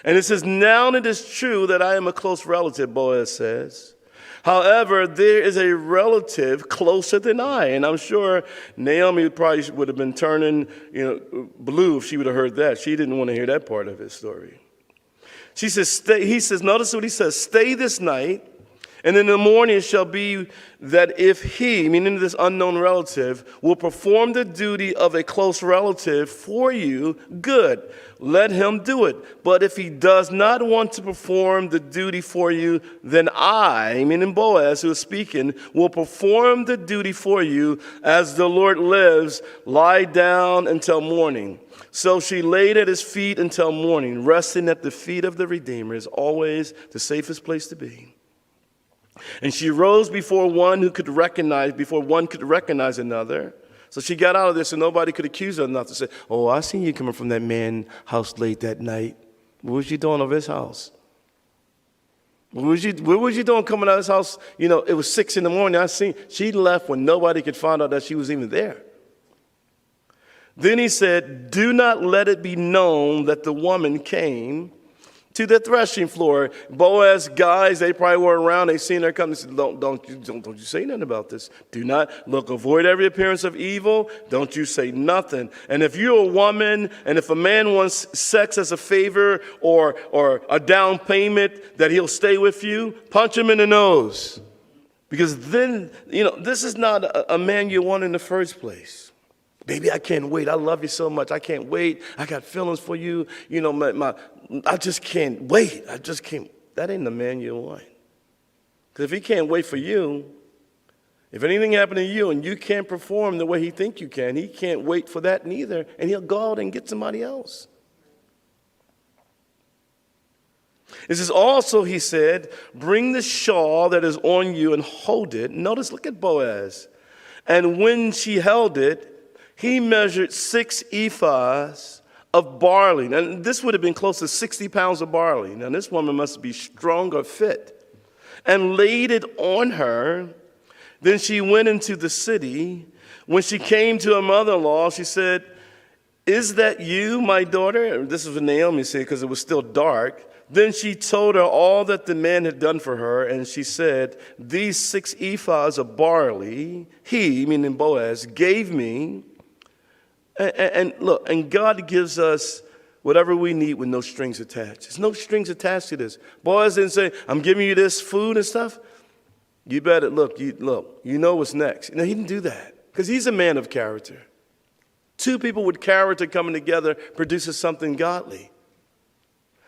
And it says, now it is true that I am a close relative, Boaz says. However, there is a relative closer than I. And I'm sure Naomi probably would have been turning, blue if she would have heard that. She didn't want to hear that part of his story. She says, notice what he says, stay this night, and in the morning it shall be that if he, meaning this unknown relative, will perform the duty of a close relative for you, good, let him do it. But if he does not want to perform the duty for you, then I, meaning Boaz, who is speaking, will perform the duty for you. As the Lord lives, lie down until morning. So she laid at his feet until morning. Resting at the feet of the Redeemer is always the safest place to be. And she rose before one could recognize another. So she got out of this, and nobody could accuse her enough to say, oh, I seen you coming from that man's house late that night. What was you doing over his house? What was you doing coming out of his house? It was 6 a.m. I seen. She left when nobody could find out that she was even there. Then he said, do not let it be known that the woman came to the threshing floor. Boaz guys, they probably were around. They seen her come. They said, don't you say nothing about this. Do not avoid every appearance of evil. Don't you say nothing. And if you're a woman, and if a man wants sex as a favor or a down payment that he'll stay with you, punch him in the nose. Because then, this is not a man you want in the first place. Baby, I can't wait. I love you so much. I can't wait. I got feelings for you. I just can't wait. I just can't. That ain't the man you want. Because if he can't wait for you, if anything happened to you and you can't perform the way he think you can, he can't wait for that neither. And he'll go out and get somebody else. It says also, he said, bring the shawl that is on you and hold it. Notice, look at Boaz. And when she held it, he measured 6 ephahs of barley. Now, this would have been close to 60 pounds of barley. Now, this woman must be strong or fit. And laid it on her. Then she went into the city. When she came to her mother-in-law, she said, is that you, my daughter? This is what Naomi said because it was still dark. Then she told her all that the man had done for her, and she said, these 6 ephahs of barley, he, meaning Boaz, gave me. And look, and God gives us whatever we need with no strings attached. There's no strings attached to this. Boaz didn't say, I'm giving you this food and stuff. You better, you know what's next. He didn't do that because he's a man of character. 2 people with character coming together produces something godly.